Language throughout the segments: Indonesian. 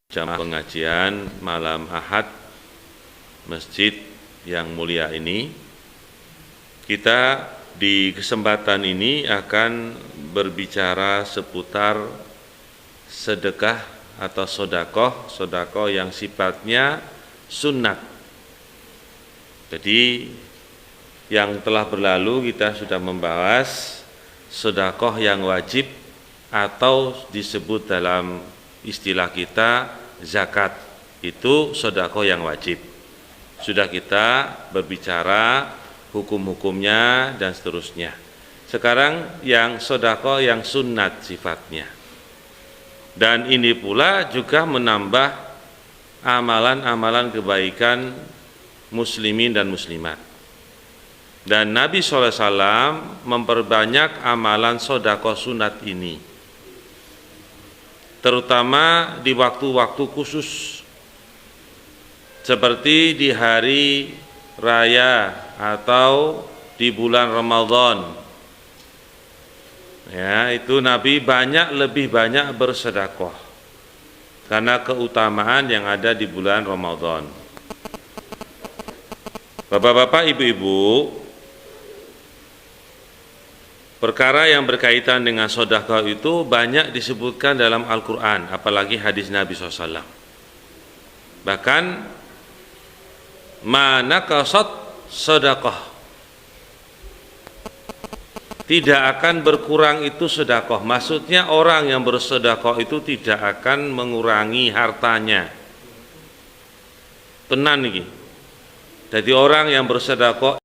Jamaah pengajian malam Ahad Masjid yang mulia ini, kita di kesempatan ini akan berbicara seputar sedekah atau sodakoh yang sifatnya sunnat. Jadi yang telah berlalu kita sudah membahas sodakoh yang wajib atau disebut dalam istilah kita zakat, itu sodakoh yang wajib. Sudah kita berbicara hukum-hukumnya dan seterusnya. Sekarang yang sodakoh yang sunnat sifatnya. Dan ini pula juga menambah amalan-amalan kebaikan muslimin dan muslimat. Dan Nabi SAW memperbanyak amalan sodakoh sunat ini, terutama di waktu-waktu khusus seperti di hari raya atau di bulan Ramadan. Ya, itu Nabi lebih banyak bersedekah karena keutamaan yang ada di bulan Ramadan. Bapak-bapak, ibu-ibu, perkara yang berkaitan dengan sedekah itu banyak disebutkan dalam Al-Quran, apalagi hadis Nabi SAW. Bahkan, mana kasat sedekah, tidak akan berkurang itu sedekah. Maksudnya orang yang bersedekah itu tidak akan mengurangi hartanya. Tenan ini. Jadi orang yang bersedekah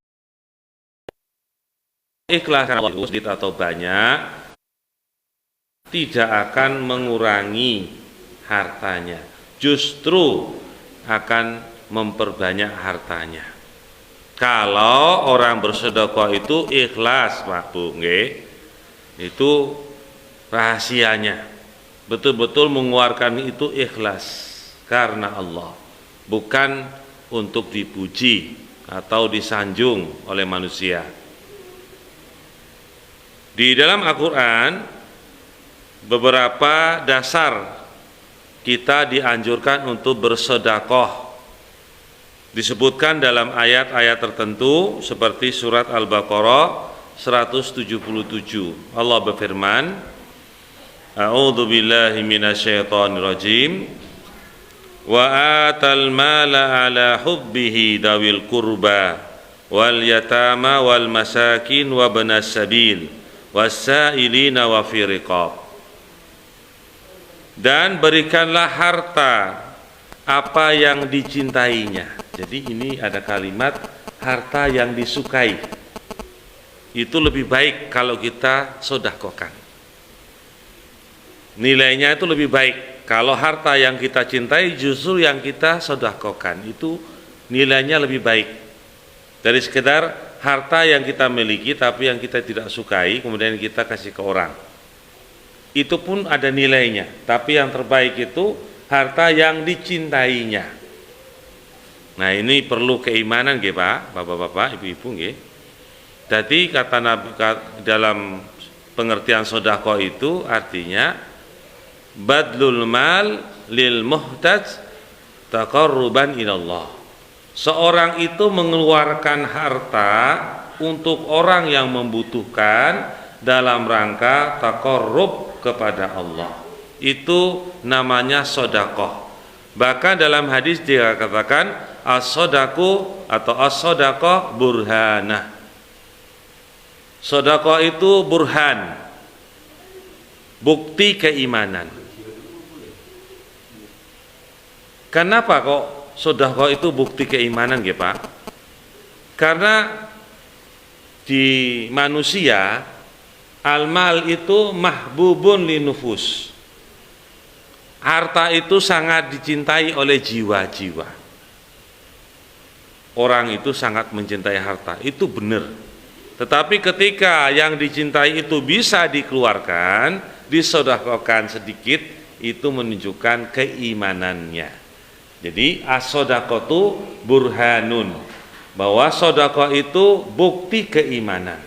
ikhlas sedikit atau banyak tidak akan mengurangi hartanya, justru akan memperbanyak hartanya. Kalau orang bersedekah itu ikhlas, Pak Bu, nggih, itu rahasianya. Betul-betul mengeluarkan itu ikhlas karena Allah, bukan untuk dipuji atau disanjung oleh manusia. Di dalam Al-Quran beberapa dasar kita dianjurkan untuk bersedekah. Disebutkan dalam ayat-ayat tertentu seperti surat Al-Baqarah 177. Allah berfirman, A'udzu billahi minasyaitonir rajim. Wa atal mala ala hubbihi dawil qurba wal yatama wal masakin wa banas sabil wasailina wa fi riqab. Dan berikanlah harta apa yang dicintainya. Jadi ini ada kalimat harta yang disukai. Itu lebih baik kalau kita sedekahkan. Nilainya itu lebih baik kalau harta yang kita cintai justru yang kita sedekahkan. Itu nilainya lebih baik dari sekedar harta yang kita miliki tapi yang kita tidak sukai kemudian kita kasih ke orang. Itu pun ada nilainya, tapi yang terbaik itu harta yang dicintainya. Nah, ini perlu keimanan nggih, Pak, Bapak-bapak, Ibu-ibu nggih. Jadi kata Nabi dalam pengertian sedekah itu artinya badlul mal lil muhtaj taqarruban ilallah. Seorang itu mengeluarkan harta untuk orang yang membutuhkan dalam rangka taqarrub kepada Allah. Itu namanya sedekah. Bahkan dalam hadis dikatakan as-sadaqu atau as-sadaqah burhanah. Sedekah itu burhan, bukti keimanan. Kenapa kok sedekah itu bukti keimanan nggih, Pak? Karena di manusia al-mal itu mahbubun linufus. Harta itu sangat dicintai oleh jiwa-jiwa. Orang itu sangat mencintai harta, itu benar. Tetapi ketika yang dicintai itu bisa dikeluarkan, disedekahkan sedikit, itu menunjukkan keimanannya. Jadi as-sadaqatu burhanun, bahwa sedekah itu bukti keimanan.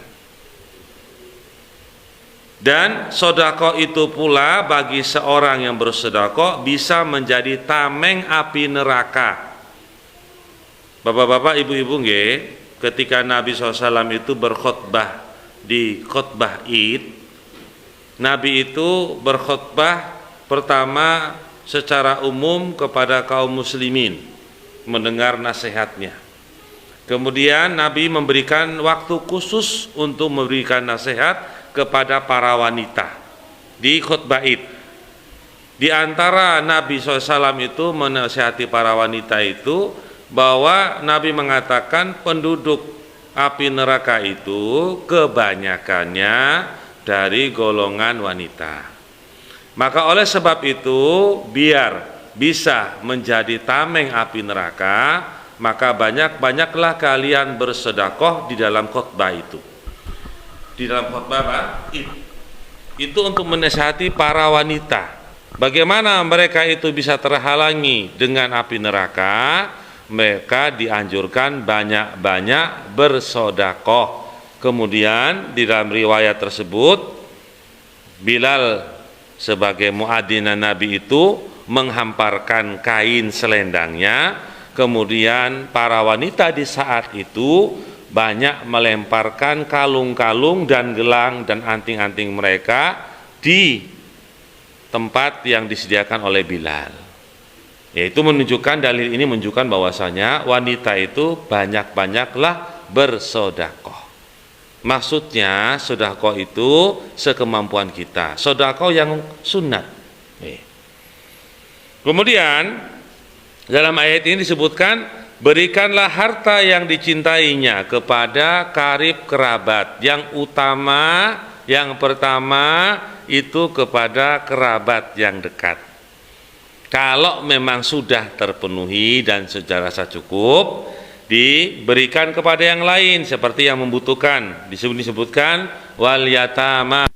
Dan sodako itu pula bagi seorang yang bersodako bisa menjadi tameng api neraka. Bapak-bapak, ibu-ibu nggih, ketika Nabi SAW itu berkhutbah di khutbah Id, Nabi itu berkhutbah pertama secara umum kepada kaum muslimin, mendengar nasihatnya. Kemudian Nabi memberikan waktu khusus untuk memberikan nasihat kepada para wanita di khutbah Id. Di antara Nabi SAW itu menasihati para wanita itu bahwa Nabi mengatakan penduduk api neraka itu kebanyakannya dari golongan wanita. Maka oleh sebab itu, biar bisa menjadi tameng api neraka, maka banyak-banyaklah kalian bersedekah di dalam khutbah itu. Di dalam khutbah apa? Itu untuk menasihati para wanita. Bagaimana mereka itu bisa terhalangi dengan api neraka? Mereka dianjurkan banyak-banyak bersedekah. Kemudian di dalam riwayat tersebut, Bilal sebagai muadzin Nabi itu menghamparkan kain selendangnya. Kemudian para wanita di saat itu banyak melemparkan kalung-kalung dan gelang dan anting-anting mereka di tempat yang disediakan oleh Bilal. Yaitu menunjukkan, dalil ini menunjukkan bahwasanya wanita itu banyak-banyaklah bersedekah. Maksudnya sedekah itu sekemampuan kita, sedekah yang sunat. Kemudian dalam ayat ini disebutkan, berikanlah harta yang dicintainya kepada karib kerabat. Yang utama, yang pertama itu kepada kerabat yang dekat. Kalau memang sudah terpenuhi dan sudah rasa cukup, diberikan kepada yang lain seperti yang membutuhkan. Disebutkan wal yatama.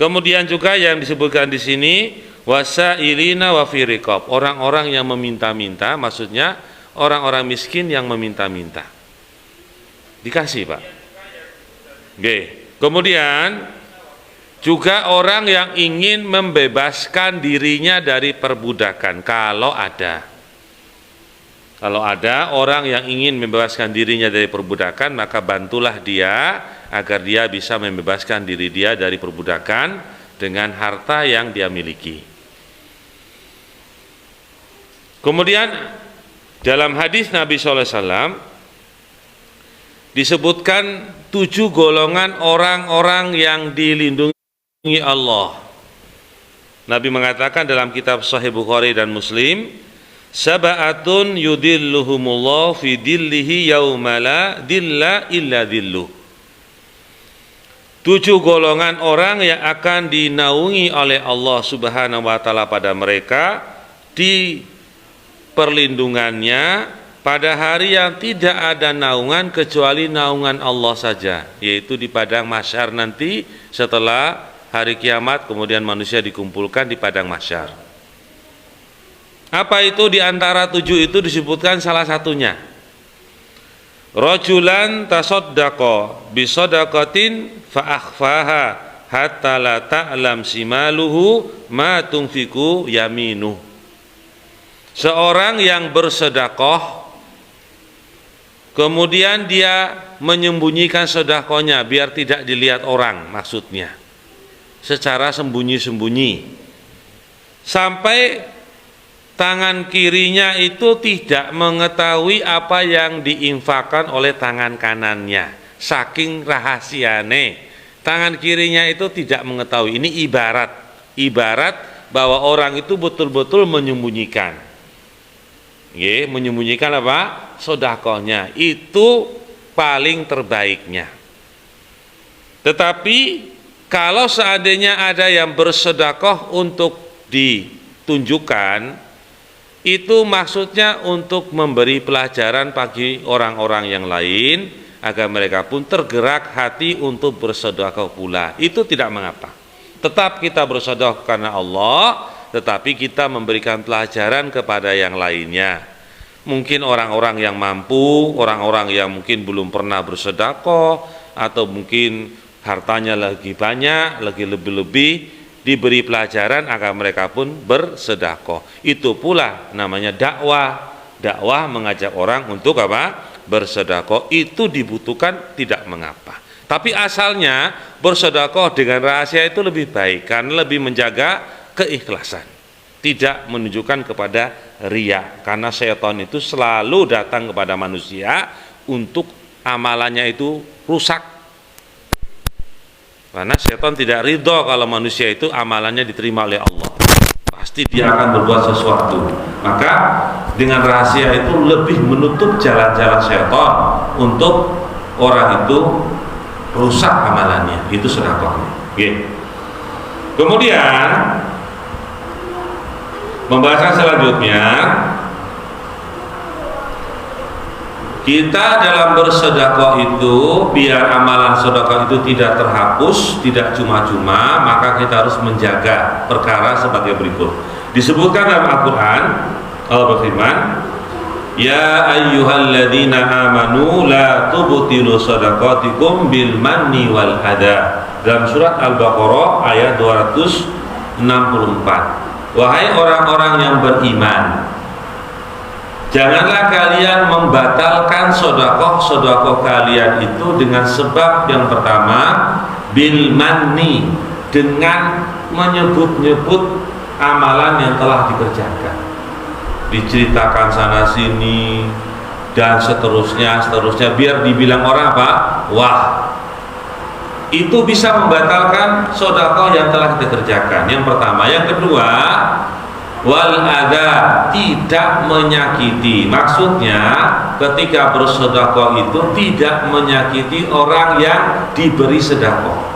Kemudian juga yang disebutkan di sini wasailina wa fi riqab, orang-orang yang meminta-minta, maksudnya orang-orang miskin yang meminta-minta. Dikasih, Pak. Oke. Kemudian juga orang yang ingin membebaskan dirinya dari perbudakan, kalau ada. Kalau ada orang yang ingin membebaskan dirinya dari perbudakan, maka bantulah dia agar dia bisa membebaskan diri dia dari perbudakan dengan harta yang dia miliki. Kemudian dalam hadis Nabi SAW disebutkan 7 golongan orang-orang yang dilindungi Allah. Nabi mengatakan dalam kitab Sahih Bukhari dan Muslim, sab'atun yudilluhumullah fi dillihi yauma la dilla illa dilluh. 7 golongan orang yang akan dinaungi oleh Allah Subhanahu wa taala pada mereka di perlindungannya pada hari yang tidak ada naungan kecuali naungan Allah saja, yaitu di padang mahsyar nanti setelah hari kiamat, kemudian manusia dikumpulkan di padang mahsyar. Apa itu? Di antara 7 itu disebutkan salah satunya, rajulan tasaddaqa bisadaqatin fa akhfaha hatta la ta'lam simaluhu ma tunfiku yaminuh. Seorang yang bersedekah kemudian dia menyembunyikan sedekahnya biar tidak dilihat orang, maksudnya secara sembunyi-sembunyi, sampai tangan kirinya itu tidak mengetahui apa yang diinfakkan oleh tangan kanannya, saking rahasiane tangan kirinya itu tidak mengetahui. Ini ibarat bahwa orang itu betul-betul menyembunyikan. Menyembunyikan apa? Sedekahnya. Itu paling terbaiknya. Tetapi kalau seandainya ada yang bersedekah untuk ditunjukkan, itu maksudnya untuk memberi pelajaran bagi orang-orang yang lain agar mereka pun tergerak hati untuk bersedekah pula. Itu tidak mengapa. Tetap kita bersedekah karena Allah, tetapi kita memberikan pelajaran kepada yang lainnya. Mungkin orang-orang yang mampu, orang-orang yang mungkin belum pernah bersedekah, atau mungkin hartanya lagi banyak, lagi lebih-lebih, diberi pelajaran agar mereka pun bersedekah. Itu pula namanya dakwah. Dakwah mengajak orang untuk apa? Bersedekah. Itu dibutuhkan, tidak mengapa. Tapi asalnya bersedekah dengan rahasia itu lebih baik, karena lebih menjaga keikhlasan, tidak menunjukkan kepada riya, karena syaitan itu selalu datang kepada manusia untuk amalannya itu rusak, karena syaitan tidak ridho kalau manusia itu amalannya diterima oleh Allah, pasti dia akan berbuat sesuatu. Maka dengan rahasia itu lebih menutup jalan-jalan syaitan untuk orang itu rusak amalannya, itu sedekahnya. Kemudian pembahasan selanjutnya, kita dalam bersedekah itu biar amalan sedekah itu tidak terhapus, tidak cuma-cuma, maka kita harus menjaga perkara sebagai berikut. Disebutkan dalam Al-Quran, Allah berfirman, ya ayyuhalladzina amanu la tubtilu shadaqatikum bil manni wal adha, dalam surat Al-Baqarah ayat 264. Wahai orang-orang yang beriman, janganlah kalian membatalkan sedekah kalian itu dengan sebab yang pertama, bil manni, dengan menyebut-nyebut amalan yang telah dikerjakan, diceritakan sana sini dan seterusnya, biar dibilang orang apa? Wah, itu bisa membatalkan sedekah yang telah kita kerjakan. Yang pertama. Yang kedua, wal adha, tidak menyakiti. Maksudnya ketika bersedekah itu tidak menyakiti orang yang diberi sedekah.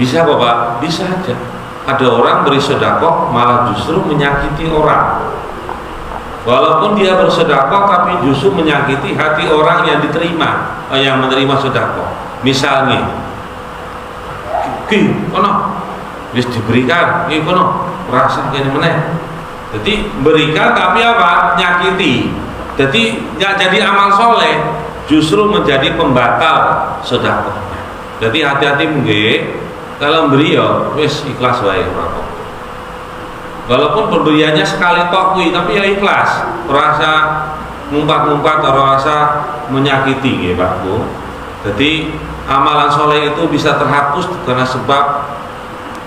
Bisa kok Pak? Bisa aja. Ada orang beri sedekah malah justru menyakiti orang. Walaupun dia bersedekah tapi justru menyakiti hati orang yang diterima, yang menerima sedekah. Misalnya, kono wis diberikan, kono rasa kene meneh. Jadi berikan tapi apa? Nyakiti. Jadi nggak jadi amal soleh, justru menjadi pembatal sedekah. Jadi hati-hati nggih, kalau beri ya wis ikhlas wae ora. Walaupun pemberiannya sekali tok kuwi, tapi ya ikhlas, rasa ngumpat-ngumpat, rasa menyakiti nggih Pak Bu. Jadi amalan soleh itu bisa terhapus karena sebab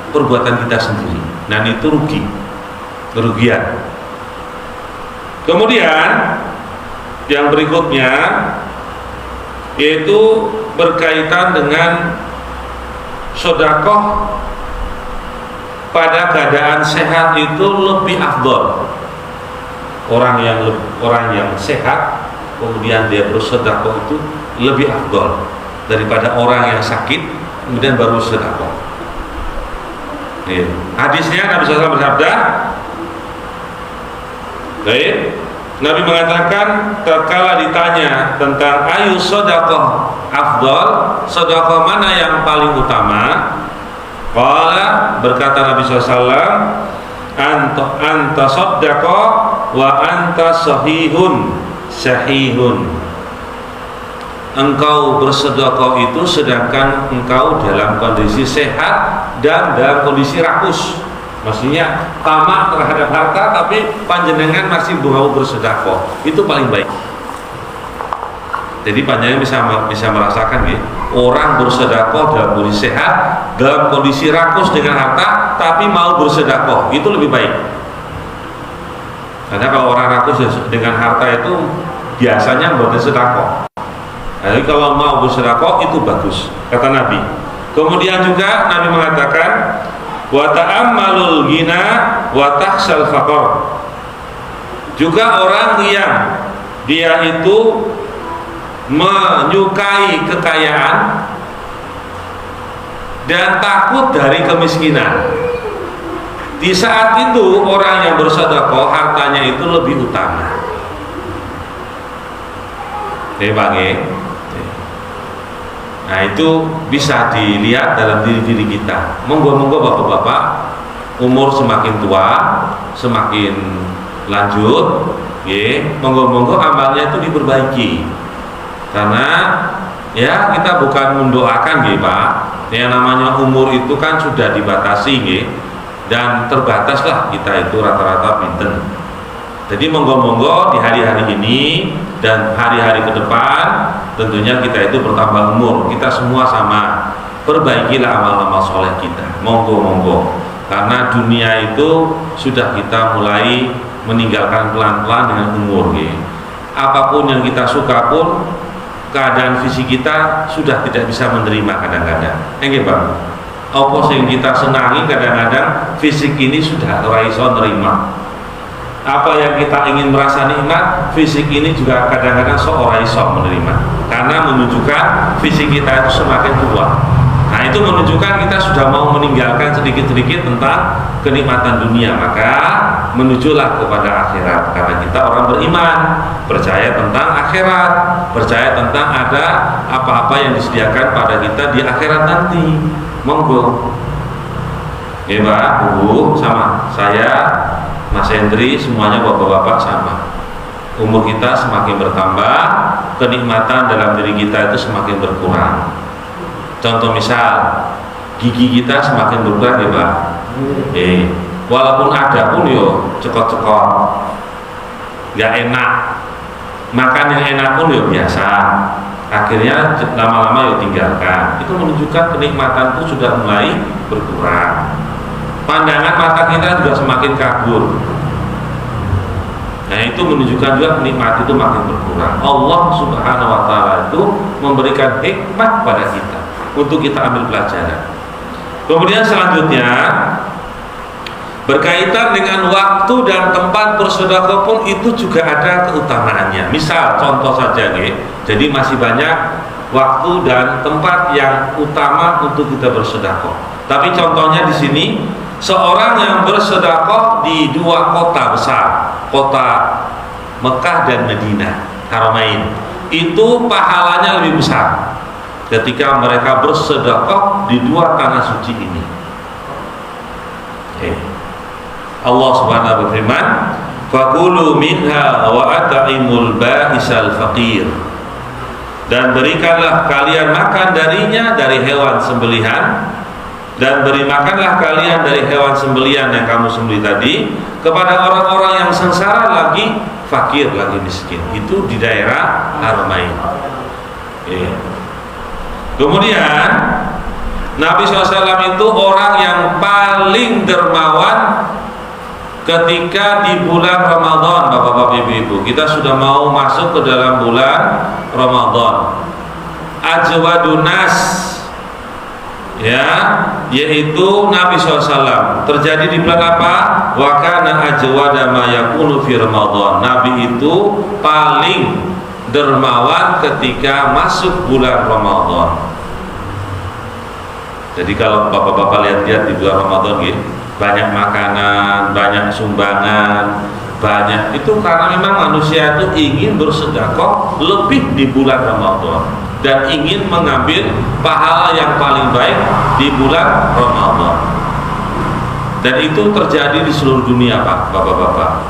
perbuatan kita sendiri, dan itu kerugian. Kemudian yang berikutnya yaitu berkaitan dengan sedekah pada keadaan sehat itu lebih afdol. Orang yang sehat kemudian dia bersedekah itu lebih afdol daripada orang yang sakit kemudian baru sedekah. Hadisnya Nabi SAW bersabda, baik, Nabi mengatakan tatkala ditanya tentang ayu sedekah afdal, sedekah mana yang paling utama? Qala, berkata Nabi SAW, anta sadaqah wa anta sahihun. Engkau bersedekah itu sedangkan engkau dalam kondisi sehat dan dalam kondisi rakus. Maksudnya tamak terhadap harta tapi panjenengan masih mau bersedekah, itu paling baik. Jadi panjenengan bisa merasakan ya, orang bersedekah dalam kondisi sehat, dalam kondisi rakus dengan harta tapi mau bersedekah, itu lebih baik. Karena kalau orang rakus dengan harta itu biasanya bersedekah. Jadi kalau mau bersedekah itu bagus, kata Nabi. Kemudian juga Nabi mengatakan wa ta'ammalul ghina wa tahsal faqr. Juga orang yang dia itu menyukai kekayaan dan takut dari kemiskinan. Di saat itu orang yang bersedekah hartanya itu lebih utama. Bang. Nah itu bisa dilihat dalam diri kita. Monggo-monggo bapak-bapak, umur semakin tua, semakin lanjut, monggo-monggo amalnya itu diperbaiki. Karena ya kita bukan mendoakan Pak. Yang namanya umur itu kan sudah dibatasi dan terbataslah kita itu rata-rata pinten. Jadi monggo-monggo di hari-hari ini dan hari-hari ke depan tentunya kita itu bertambah umur. Kita semua sama, perbaikilah amal-amal soleh kita. Monggo-monggo. Karena dunia itu sudah kita mulai meninggalkan pelan-pelan dengan umur. Apapun yang kita suka pun keadaan fisik kita sudah tidak bisa menerima kadang-kadang. Nggih, Pak. Apa sing kita senangi kadang-kadang fisik ini sudah ora iso nerima. Apa yang kita ingin merasa nikmat, fisik ini juga kadang-kadang ora iso menerima. Karena menunjukkan fisik kita itu semakin tua. Nah, itu menunjukkan kita sudah mau meninggalkan sedikit-sedikit tentang kenikmatan dunia. Maka menujulah kepada akhirat. Karena kita orang beriman, percaya tentang akhirat, percaya tentang ada apa-apa yang disediakan pada kita di akhirat nanti. Monggo. Ya Pak, Bu, sama saya Mas Hendri, semuanya bapak-bapak sama. Umur kita semakin bertambah, kenikmatan dalam diri kita itu semakin berkurang. Contoh misal, gigi kita semakin berkurang ya Pak. Walaupun ada pun yo cekot-cekot, nggak enak. Makan yang enak pun yo biasa. Akhirnya lama-lama yo tinggalkan. Itu menunjukkan kenikmatan itu sudah mulai berkurang. Pandangan mata kita juga semakin kabur. Nah itu menunjukkan juga nikmat itu makin berkurang. Allah Subhanahu Wa Taala itu memberikan hikmat pada kita untuk kita ambil pelajaran. Kemudian selanjutnya berkaitan dengan waktu dan tempat bersedekah pun itu juga ada keutamaannya. Misal contoh saja jadi masih banyak waktu dan tempat yang utama untuk kita bersedekah. Tapi contohnya di sini seorang yang bersedekah di dua kota besar, kota Mekah dan Madinah, Haramain, itu pahalanya lebih besar ketika mereka bersedekah di dua tanah suci ini. Allah Subhanahu wa berfirman, "Fakulu minha wa at'imul ba'isal faqir." Dan berikanlah kalian makan darinya, dari hewan sembelihan, dan beri makanlah kalian dari hewan sembelihan yang kamu sembelih tadi kepada orang-orang yang sengsara lagi fakir lagi miskin. Itu di daerah Haramain. Kemudian Nabi SAW itu orang yang paling dermawan ketika di bulan Ramadan, Bapak-bapak Ibu-ibu, kita sudah mau masuk ke dalam bulan Ramadan, ajwadun nas, ya, yaitu Nabi SAW terjadi di bulan apa? Wa kana ajwada ma yakunu fi Ramadan. Nabi itu paling dermawan ketika masuk bulan Ramadan. Jadi kalau bapak-bapak lihat-lihat di bulan Ramadan gitu, banyak makanan, banyak sumbangan, banyak itu karena memang manusia itu ingin bersedekah lebih di bulan Ramadan dan ingin mengambil pahala yang paling baik di bulan Ramadan. Dan itu terjadi di seluruh dunia, Pak, bapak-bapak.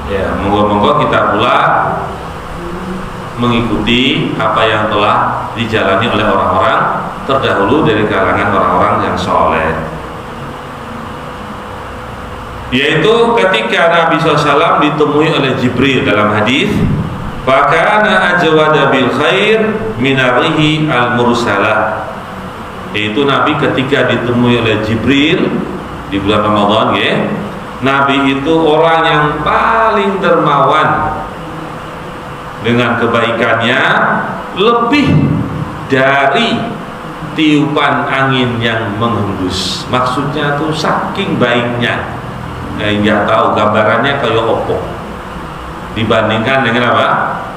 Ya, monggo-monggo kita pula mengikuti apa yang telah dijalani oleh orang-orang terdahulu dari kalangan orang-orang yang soleh. Yaitu ketika Nabi SAW ditemui oleh Jibril dalam hadis, fakana ajwada bil khair minarihi al mursalah. Yaitu Nabi ketika ditemui oleh Jibril di bulan Ramadan, ya, Nabi itu orang yang paling dermawan dengan kebaikannya, lebih dari tiupan angin yang menghembus. Maksudnya tuh saking baiknya, nggak tahu gambarannya kayak opo dibandingkan dengan apa?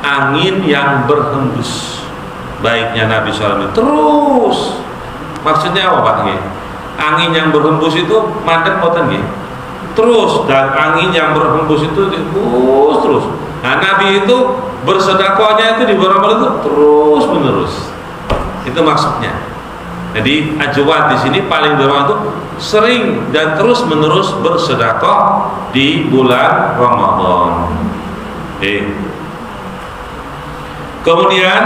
Angin yang berhembus. Baiknya Nabi SAW terus. Maksudnya apa, Pak? Angin yang berhembus itu mandek boten nggih. Terus, dan angin yang berhembus itu terus. Nah, Nabi itu bersedekahnya itu di bulan Ramadan itu terus menerus. Itu maksudnya. Jadi ajwad di sini paling dermawan itu sering dan terus menerus bersedekah di bulan Ramadan. Kemudian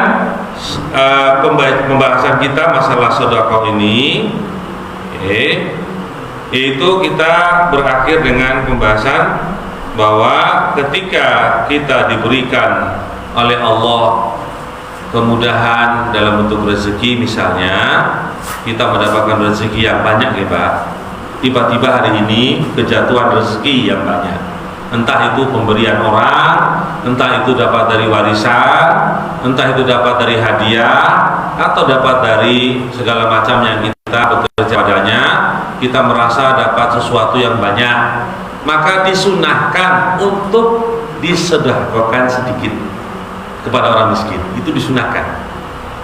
pembahasan kita masalah sedekah ini, yaitu kita berakhir dengan pembahasan bahwa ketika kita diberikan oleh Allah kemudahan dalam bentuk rezeki, misalnya kita mendapatkan rezeki yang banyak, ya Pak, tiba-tiba hari ini kejatuhan rezeki yang banyak, entah itu pemberian orang, entah itu dapat dari warisan, entah itu dapat dari hadiah, atau dapat dari segala macam yang kita bekerja padanya, kita merasa dapat sesuatu yang banyak, maka disunahkan untuk disedekahkan sedikit kepada orang miskin. Itu disunahkan.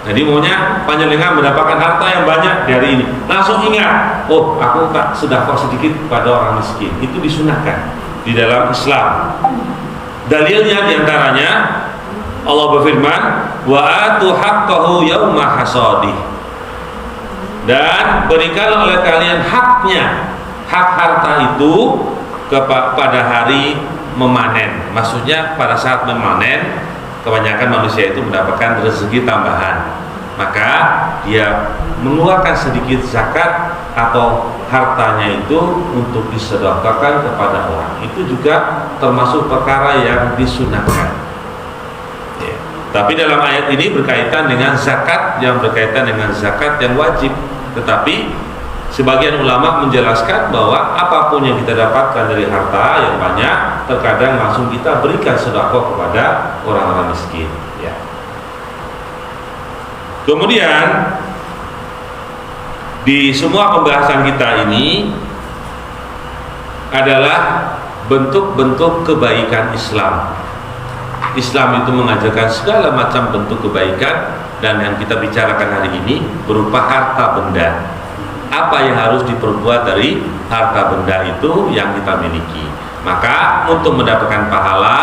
Jadi maunya panjenengan mendapatkan harta yang banyak dari ini, langsung ingat, oh aku tak sedekah sedikit pada orang miskin. Itu disunahkan di dalam Islam. Dalilnya diantaranya Allah berfirman, wa atu haqqahu yauma hasadih, dan berikanlah oleh kalian haknya, hak harta itu pada hari memanen. Maksudnya pada saat memanen, kebanyakan manusia itu mendapatkan rezeki tambahan, maka dia mengeluarkan sedikit zakat atau hartanya itu untuk disedekahkan kepada orang. Itu juga termasuk perkara yang disunahkan. Ya. Tapi dalam ayat ini berkaitan dengan zakat yang berkaitan dengan zakat yang wajib. Tetapi sebagian ulama menjelaskan bahwa apapun yang kita dapatkan dari harta yang banyak, terkadang langsung kita berikan sedekah kepada orang-orang miskin. Ya. Kemudian di semua pembahasan kita ini adalah bentuk-bentuk kebaikan Islam. Islam itu mengajarkan segala macam bentuk kebaikan, dan yang kita bicarakan hari ini berupa harta benda. Apa yang harus diperbuat dari harta benda itu yang kita miliki. Maka untuk mendapatkan pahala,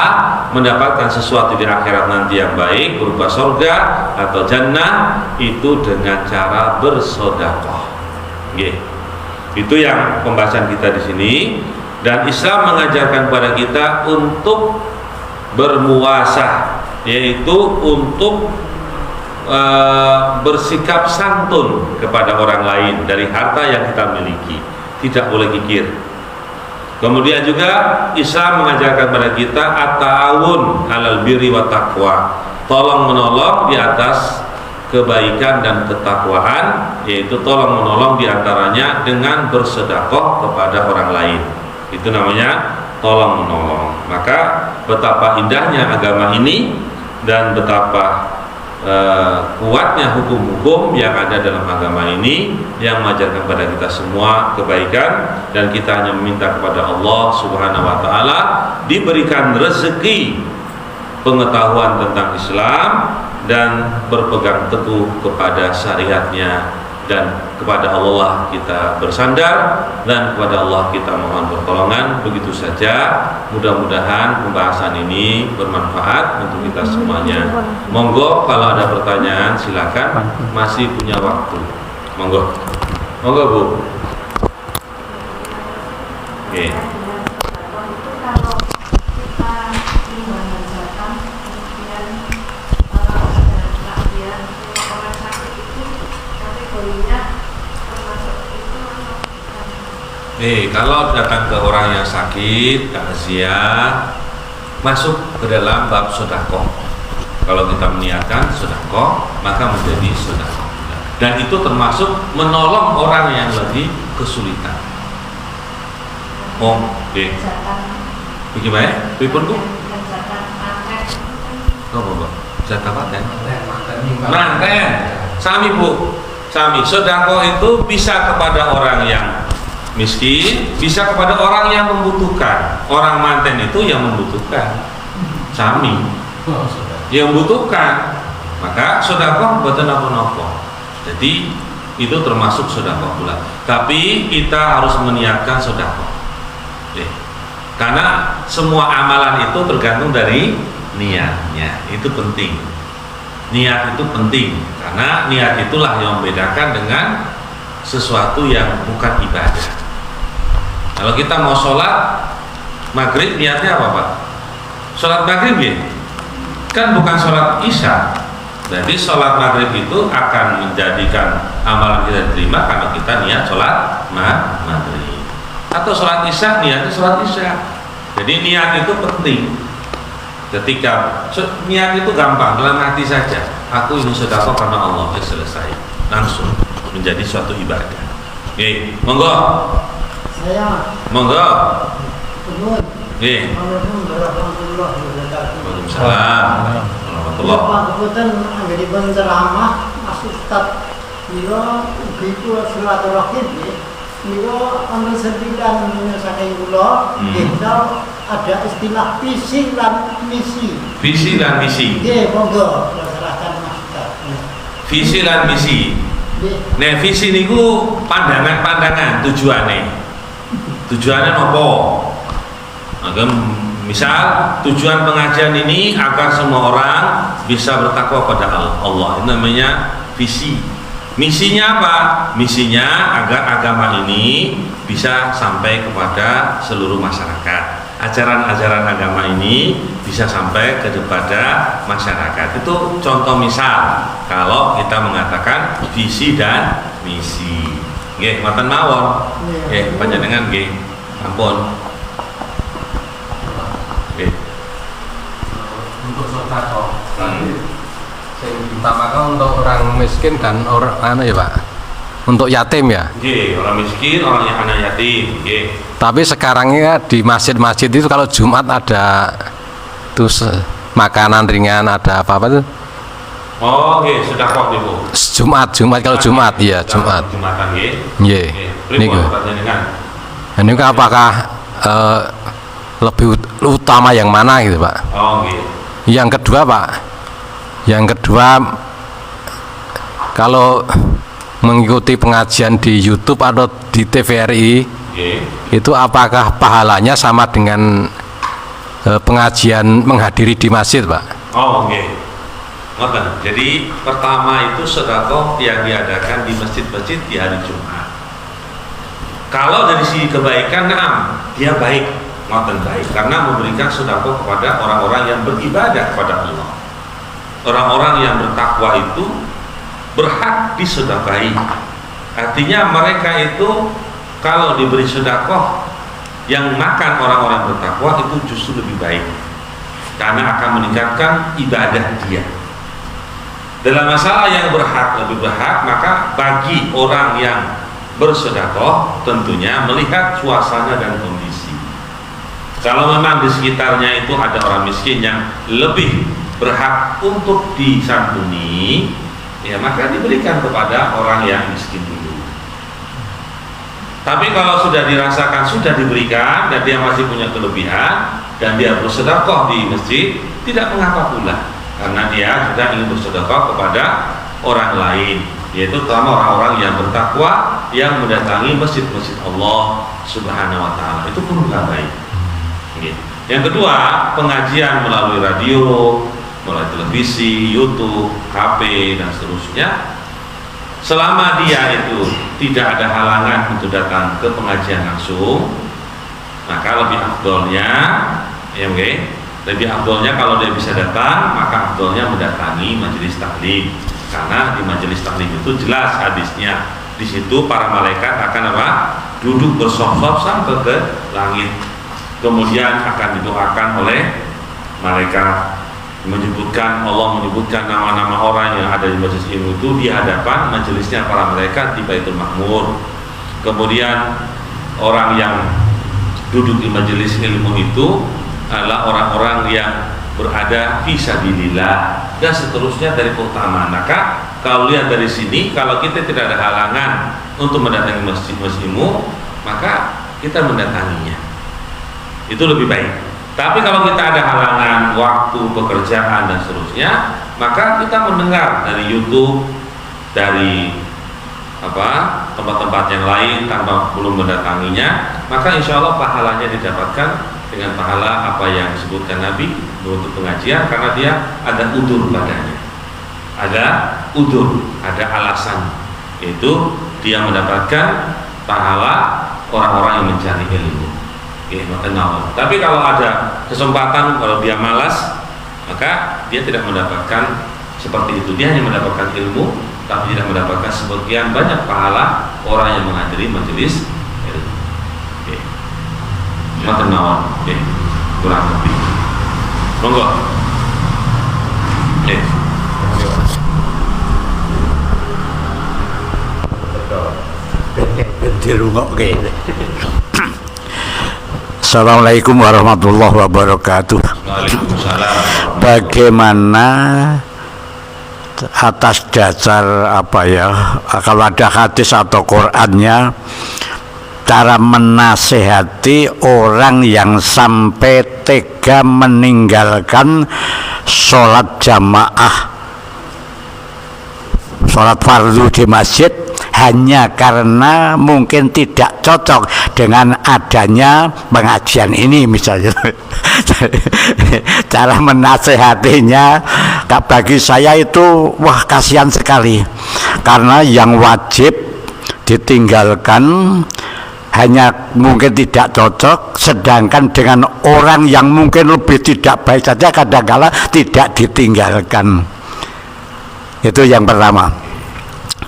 mendapatkan sesuatu di akhirat nanti yang baik berupa surga atau jannah, itu dengan cara bersedekah. Itu yang pembahasan kita di sini. Dan Islam mengajarkan kepada kita untuk bermuasah, yaitu untuk bersikap santun kepada orang lain dari harta yang kita miliki, tidak boleh kikir. Kemudian juga Islam mengajarkan kepada kita at-ta'awun 'alal birri wa taqwa, tolong menolong di atas kebaikan dan ketakwaan, yaitu tolong menolong diantaranya dengan bersedekah kepada orang lain. Itu namanya tolong menolong. Maka betapa indahnya agama ini dan betapa kuatnya hukum-hukum yang ada dalam agama ini yang mengajarkan kepada kita semua kebaikan, dan kita hanya meminta kepada Allah Subhanahu wa taala diberikan rezeki pengetahuan tentang Islam dan berpegang teguh kepada syariatnya, dan kepada Allah kita bersandar dan kepada Allah kita mohon pertolongan. Begitu saja, mudah-mudahan pembahasan ini bermanfaat untuk kita semuanya. Monggo kalau ada pertanyaan silakan, masih punya waktu. Monggo Bu. Oke. Kalau datang ke orang yang sakit, takziah, masuk ke dalam bab sedekah. Kalau kita meniatkan sedekah, maka menjadi sedekah. Dan itu termasuk menolong orang yang lagi kesulitan. Bagaimana? Pripun Bu? Bu? Zakat paten? Manten. Sami Bu. Sami. Sedekah itu bisa kepada orang yang miskin, bisa kepada orang yang membutuhkan. Orang manten itu yang membutuhkan, sami yang membutuhkan, maka sedekah mboten napa-napa. Jadi itu termasuk sedekah pula. Tapi kita harus meniatkan sedekah. Karena semua amalan itu tergantung dari niatnya. Itu penting. Niat itu penting, karena niat itulah yang membedakan dengan sesuatu yang bukan ibadah. Kalau kita mau sholat maghrib, niatnya apa Pak? Sholat maghrib ya? Kan bukan sholat isya. Jadi sholat maghrib itu akan menjadikan amalan kita diterima karena kita niat sholat maghrib. Atau sholat isya, niatnya sholat isya. Jadi niat itu penting. Ketika niat itu gampang, dalam hati saja. Aku ingin sedekah karena Allah, selesai. Langsung menjadi suatu ibadah. Oke, monggo. Saya. Monggo. Nggih. Waalaikumsalam. Warahmatullahi. Pak Keputan anggere penceramah Mas Ustaz mila ugi kula silaturahim nggih. Mila ana sentilan saking kula kita ada istilah visi dan misi. Visi dan misi. Nggih, monggo silahkan Mas Ustaz. Visi dan misi. Nah, visi niku pandangan-pandangan tujuannya. Tujuannya nopo? Nah, misal tujuan pengajian ini agar semua orang bisa bertakwa pada Allah. Itu namanya visi. Misinya apa? Misinya agar agama ini bisa sampai kepada seluruh masyarakat. Ajaran-ajaran agama ini bisa sampai kepada masyarakat. Itu contoh misal kalau kita mengatakan visi dan misi. Nggih, ngoten mawon. Nggih, panjenengan nggih. Ampun. Nggih. Untuk sedekah. Yang diutamakan untuk orang miskin dan orang ya Pak. Untuk yatim ya. Nggih, orang miskin, orang yang anak yatim. Nggih. Tapi sekarang ya di masjid-masjid itu kalau Jumat ada tuh makanan ringan, ada apa tuh? Oh, nggih, sedekah niku. Jumat kalau Jumat iya, Jumat. Jumatan nggih. Nggih. Niku. Ini apakah lebih utama yang mana gitu Pak? Oh, nggih. Yang kedua Pak, yang kedua kalau mengikuti pengajian di YouTube atau di TVRI, itu apakah pahalanya sama dengan pengajian menghadiri di masjid Pak? Oh, oke. Jadi pertama itu sedekah yang diadakan di masjid-masjid di hari Jumat. Kalau dari sisi kebaikan, dia baik, baik, karena memberikan sedekah kepada orang-orang yang beribadah kepada Allah. Orang-orang yang bertakwa itu berhak disedekahi. Artinya mereka itu kalau diberi sedekah, yang makan orang-orang bertakwa itu justru lebih baik, karena akan meningkatkan ibadah dia. Dalam masalah yang lebih berhak, maka bagi orang yang bersedekah tentunya melihat suasana dan kondisi. Kalau memang di sekitarnya itu ada orang miskin yang lebih berhak untuk disantuni, ya maka diberikan kepada orang yang miskin dulu. Tapi kalau sudah dirasakan sudah diberikan dan dia masih punya kelebihan dan dia bersedekah di masjid, tidak mengapa pula, karena dia sudah ingin bersedekah kepada orang lain, yaitu terutama orang-orang yang bertakwa yang mendatangi masjid-masjid Allah Subhanahu wa taala. Itu pun juga baik. Yang kedua, pengajian melalui radio, melalui televisi, YouTube, HP dan seterusnya. Selama dia itu tidak ada halangan untuk datang ke pengajian langsung, maka lebih afdolnya, ya lebih afdolnya kalau dia bisa datang, maka afdolnya mendatangi majelis taklim. Karena di majelis taklim itu jelas hadisnya, di situ para malaikat akan apa? Duduk bersop-sop sampai ke langit. Kemudian akan didoakan oleh malaikat, Allah menyebutkan nama-nama orang yang ada di majelis ilmu itu di hadapan majelisnya para malaikat di Baitul Ma'mur. Kemudian orang yang duduk di majelis ilmu itu adalah orang-orang yang berada fi sabilillah dan seterusnya dari keutamaan. Maka kalau lihat dari sini, kalau kita tidak ada halangan untuk mendatangi masjid-masjidmu, maka kita mendatanginya. Itu lebih baik. Tapi kalau kita ada halangan waktu, pekerjaan dan seterusnya, maka kita mendengar dari YouTube, dari tempat-tempat yang lain tanpa belum mendatanginya, maka insya Allah pahalanya didapatkan dengan pahala apa yang disebutkan Nabi untuk pengajian, karena dia ada udur padanya, ada udur, ada alasan, yaitu dia mendapatkan pahala orang-orang yang mencari ilmu. Tapi kalau ada kesempatan, kalau dia malas, maka dia tidak mendapatkan seperti itu. Dia hanya mendapatkan ilmu, tapi tidak mendapatkan sebagian banyak pahala orang yang menghadiri majelis ilmu. Kurang lebih. Monggo. Assalamualaikum warahmatullahi wabarakatuh. Bagaimana atas dasar kalau ada hadis atau Qur'annya, cara menasehati orang yang sampai tega meninggalkan sholat jamaah, sholat fardu di masjid hanya karena mungkin tidak cocok dengan adanya pengajian ini misalnya. Cara menasehatinya bagi saya itu kasihan sekali, karena yang wajib ditinggalkan hanya mungkin tidak cocok, sedangkan dengan orang yang mungkin lebih tidak baik saja kadang-kala tidak ditinggalkan. Itu yang pertama.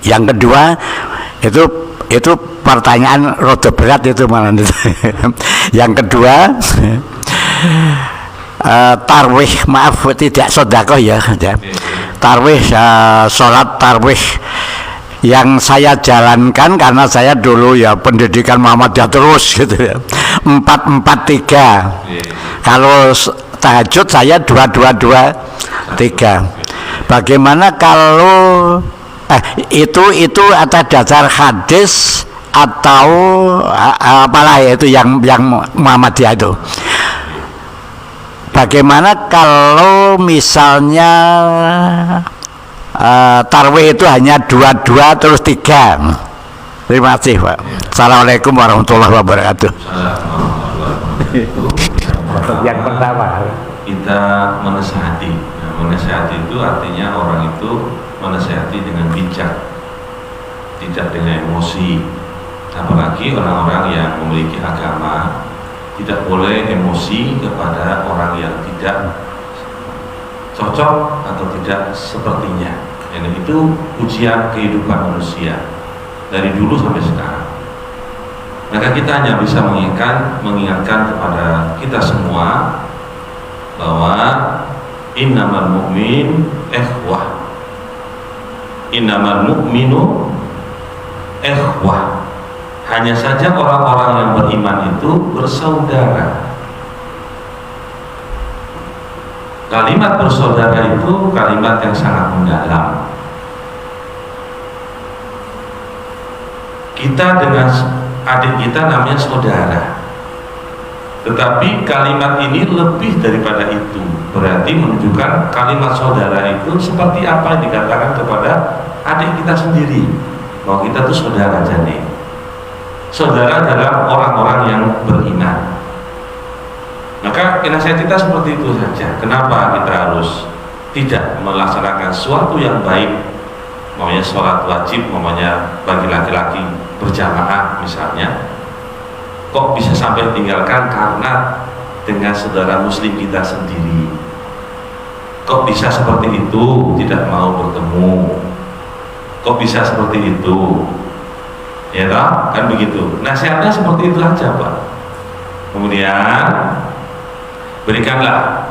Yang kedua, itu pertanyaan rada berat itu malah. Yang kedua, tarwih, maaf tidak sedekah ya. Tarwih, sholat tarwih yang saya jalankan karena saya dulu ya pendidikan Muhammadiyah terus gitu ya. 4-4-3. Kalau tahajud saya 2-2-2-3. Bagaimana kalau itu atas dasar hadis atau apalah itu yang Muhammadiyah itu. Bagaimana kalau misalnya tarwih itu hanya 2-2 terus 3? Terima kasih Pak. Assalamualaikum warahmatullahi wabarakatuh. Yang pertama, kita menasihati. Menasihati itu artinya orang itu menasihati dengan bijak, tidak dengan emosi. Apalagi orang-orang yang memiliki agama tidak boleh emosi kepada orang yang tidak cocok atau tidak sepertinya. Dan itu ujian kehidupan manusia dari dulu sampai sekarang. Maka kita hanya bisa mengingatkan kepada kita semua bahwa innamal mu'min ikhwah, innamal mu'minu ikhwah. Hanya saja orang-orang yang beriman itu bersaudara. Kalimat bersaudara itu kalimat yang sangat mendalam. Kita dengan adik kita namanya saudara, tetapi kalimat ini lebih daripada itu. Berarti menunjukkan kalimat saudara itu seperti apa yang dikatakan kepada adik kita sendiri, bahwa kita itu saudara. Jadi saudara adalah orang-orang yang beriman. Maka nasihat kita seperti itu saja. Kenapa kita harus tidak melaksanakan sesuatu yang baik, maunya sholat wajib, maunya bagi laki-laki berjamaah misalnya, kok bisa sampai tinggalkan karena dengan saudara muslim kita sendiri? Kok bisa seperti itu, tidak mau bertemu? Kok bisa seperti itu? Ya toh? Kan begitu. Nasihatnya seperti itu aja, Pak. Kemudian berikanlah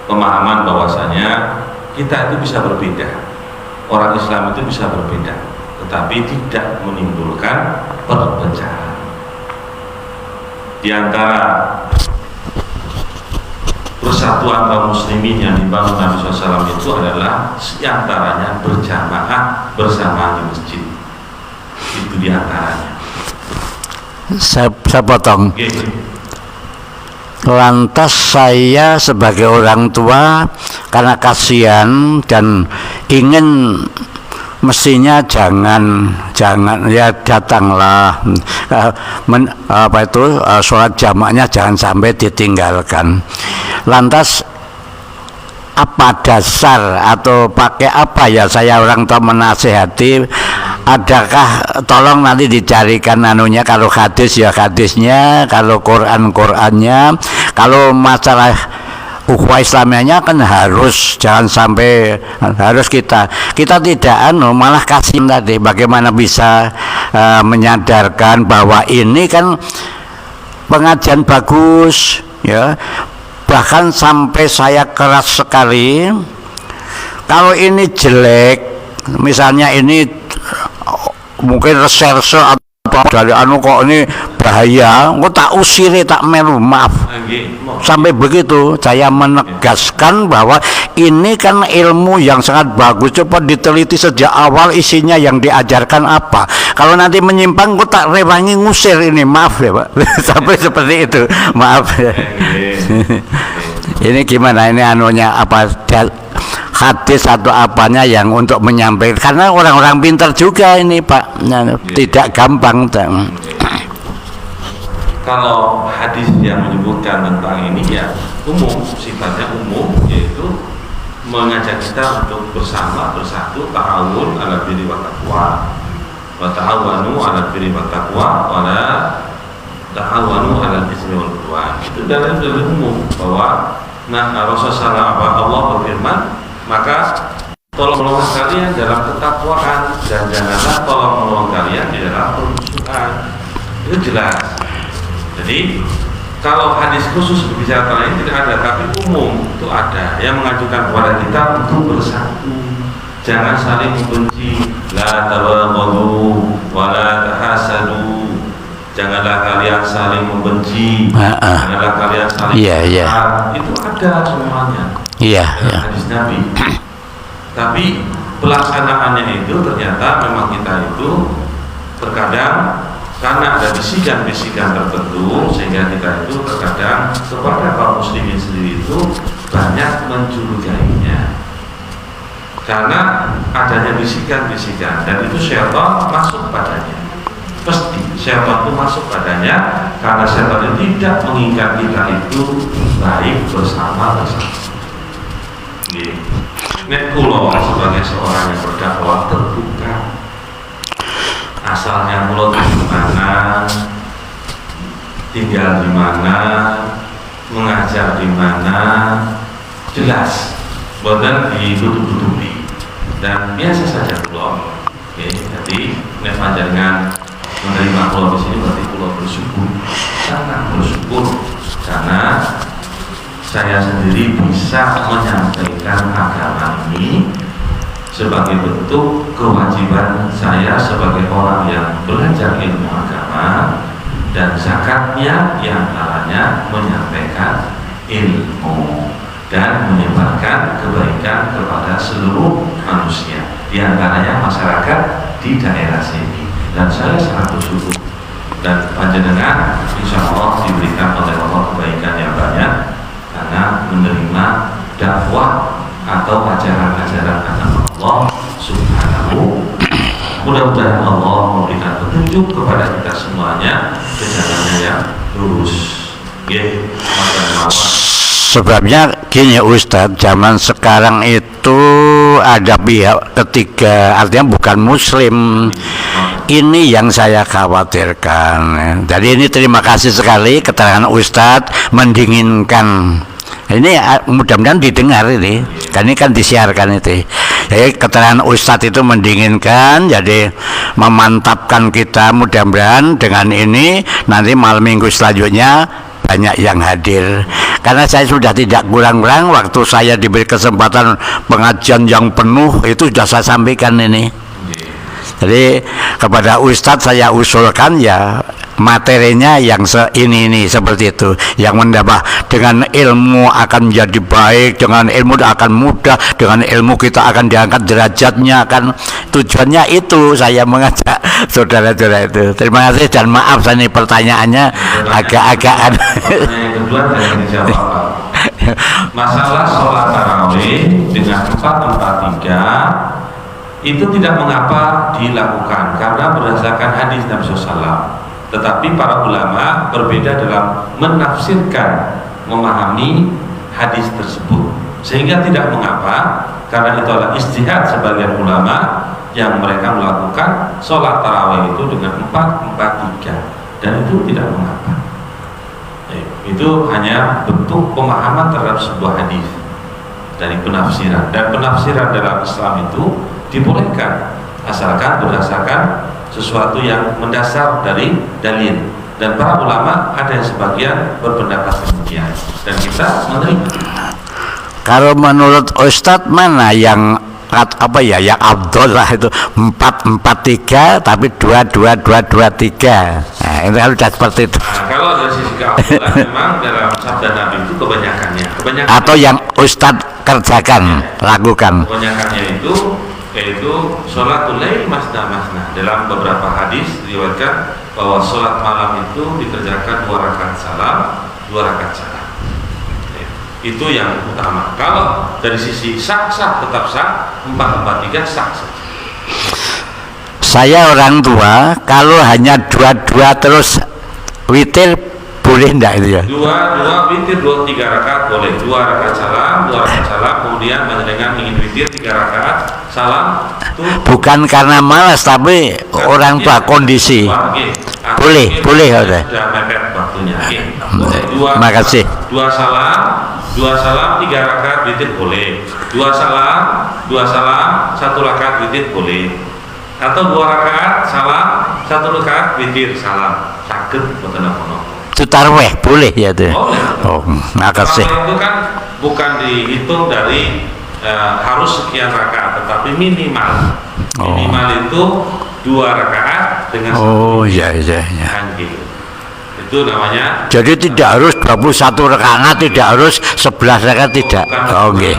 pemahaman bahwasanya kita itu bisa berbeda, orang Islam itu bisa berbeda, tetapi tidak menimbulkan perpecahan. Di antara persatuan kaum muslimin yang dibangun Nabi SAW itu adalah diantaranya berjamaah bersama di masjid. Itu diantaranya. Saya potong. Okay. Lantas saya sebagai orang tua karena kasihan dan ingin, mestinya jangan ya datanglah sholat jamaknya jangan sampai ditinggalkan. Lantas apa dasar atau pakai apa ya saya orang tua menasehati? Adakah tolong nanti dicarikan anunya, kalau hadis ya hadisnya, kalau Quran Qurannya, kalau masalah ukhuwah Islamianya kan harus, jangan sampai harus kita tidak malah kasih tadi. Bagaimana bisa menyadarkan bahwa ini kan pengajian bagus ya, bahkan sampai saya keras sekali kalau ini jelek, misalnya ini mungkin reserse atau dari kok ini bahaya, kok tak usiri, tak melu, maaf. Sampai begitu saya menegaskan bahwa ini kan ilmu yang sangat bagus, coba diteliti sejak awal isinya yang diajarkan apa. Kalau nanti menyimpang, kok tak rewangi ngusir ini, maaf ya Pak. Sampai seperti itu, maaf ya. Ini gimana, ini anunya apa, hadis atau apanya yang untuk menyampaikan, karena orang-orang pintar juga ini Pak, tidak gampang. Kalau hadis yang menyebutkan tentang ini ya umum, sifatnya umum, yaitu mengajak kita untuk bersama, bersatu, ta'awun ala birri wa taqwa, wa ta'awanu ala birri wa taqwa, wa la ta'awanu ala ismi wal udwan. Itu dalam umum bahwa Rasulullah Allah berfirman, maka tolong menolong kalian dalam ketakwaan dan janganlah tolong menolong kalian di dalam permusuhan. Itu jelas. Jadi kalau hadis khusus berbicara tentang ini tidak ada, tapi umum itu ada yang mengajukan kepada kita untuk bersatu. Jangan saling membenci, la tabaghadu wa la tahasadu. Janganlah kalian saling membenci, janganlah kalian saling itu ada semuanya. Hadis Nabi. Tapi pelaksanaannya itu ternyata memang kita itu terkadang karena ada bisikan-bisikan tertentu, sehingga kita itu terkadang kepada kaum muslimin sendiri itu banyak mencurigainya karena adanya bisikan-bisikan, dan itu syaitan masuk padanya. Pasti syaitan itu masuk padanya karena syaitan itu tidak mengingat kita itu baik bersama. Nek kula sebagai seorang yang berdakwah terbuka, asalnya kula di mana, tinggal di mana, mengajar di mana, jelas, bukan ditutup-tutupi, dan biasa saja kula. Jadi nek panjenengan menerima kula di sini berarti kula bersyukur, sangat bersyukur, karena saya sendiri bisa menyampaikan agama ini sebagai bentuk kewajiban saya sebagai orang yang belajar ilmu agama, dan zakatnya diantaranya menyampaikan ilmu. dan menyebarkan kebaikan kepada seluruh manusia, di antaranya masyarakat di daerah sini. Dan saya sangat bersyukur dan panjenengan insya Allah diberikan oleh Allah kebaikan yang banyak karena menerima dakwah atau ajaran-ajaran agama Allah Subhanahu. Mudah-mudahan Allah memberikan petunjuk kepada kita semuanya ke jalannya yang lurus. Sebabnya gini Ustadz, zaman sekarang itu ada pihak ketiga, artinya bukan muslim. Ini yang saya khawatirkan. Jadi ini terima kasih sekali keterangan Ustadz mendinginkan. Ini mudah-mudahan didengar ini, kan ini kan disiarkan itu. Jadi keterangan Ustadz itu mendinginkan, jadi memantapkan kita, mudah-mudahan dengan ini nanti malam minggu selanjutnya banyak yang hadir. Karena saya sudah tidak kurang-kurang waktu saya diberi kesempatan pengajian yang penuh itu sudah saya sampaikan ini. Jadi kepada Ustadz saya usulkan ya materinya yang ini seperti itu, yang mendapat dengan ilmu akan menjadi baik, dengan ilmu akan mudah, dengan ilmu kita akan diangkat derajatnya, kan tujuannya itu saya mengajak saudara-saudara itu. Terima kasih dan maaf saya ini pertanyaannya agak-agak yang kedua saya dijawab. Masalah sholat tarawih dengan 4-4-3 itu tidak mengapa dilakukan karena berdasarkan hadis Nabi SAW. Tetapi para ulama berbeda dalam menafsirkan, memahami hadis tersebut, sehingga tidak mengapa karena itu adalah ijtihad sebagian ulama yang mereka melakukan sholat tarawih itu dengan 4-4-3 dan itu tidak mengapa. Itu hanya bentuk pemahaman terhadap sebuah hadis dari penafsiran, dan penafsiran dalam Islam itu dibolehkan asalkan berdasarkan sesuatu yang mendasar dari dalil, dan para ulama ada yang sebagian berpendapat demikian dan kita menerima. Kalau menurut Ustadz mana yang yang Abdul lah itu 4-4-3 tapi 2-2-2-2-3. Nah, itu harus seperti itu. Nah, kalau dari sisi keabdulan memang dalam sabda Nabi itu kebanyakannya atau yang Ustadz kerjakan, lakukan. Kebanyakannya itu yaitu sholatul lail masna. Dalam beberapa hadis diriwayatkan bahwa sholat malam itu dikerjakan 2 rakaat salam, 2 rakaat salam. Itu yang utama. Kalau dari sisi sah tetap sah, 4-4-3 sah. Saya orang tua, kalau hanya 2-2 terus witir boleh enggak itu ya? 2 witir 2-3 rakaat boleh. 2 rakaat salam, 2 rakaat salam, kemudian dengan ingin witir 3 rakaat salam. Bukan karena malas tapi orang tua kondisi. Boleh ya. Sudah mepet waktunya. Terima kasih. 2 salam 3 rakaat witir boleh. 2 salam 1 rakaat witir boleh. Atau 2 rakaat salam 1 rakaat witir salam. Saged boten apa-apa. Itu tarawih boleh ya itu. Oh, makasih. Itu kan bukan dihitung dari harus sekian rakaat, tetapi minimal. Minimal itu 2 rakaat dengan iya. kan gitu. Itu namanya. Jadi tidak harus 21 rakaat, tidak harus 11 rakaat, tidak. Oh nggih.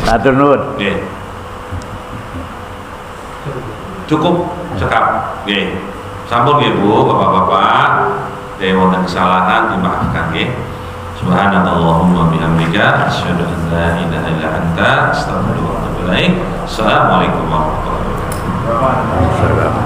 Matur nuwun. Nggih. Cukup sekap. Nggih. Sampun nggih Bu, Bapak-bapak. Wonten kesalahan dimaafkan nggih. Subhanallahumma bihamdika asyhadu an la ilaha illa anta astaghfiruka wa atubu ilaik. Assalamualaikum warahmatullahi wabarakatuh.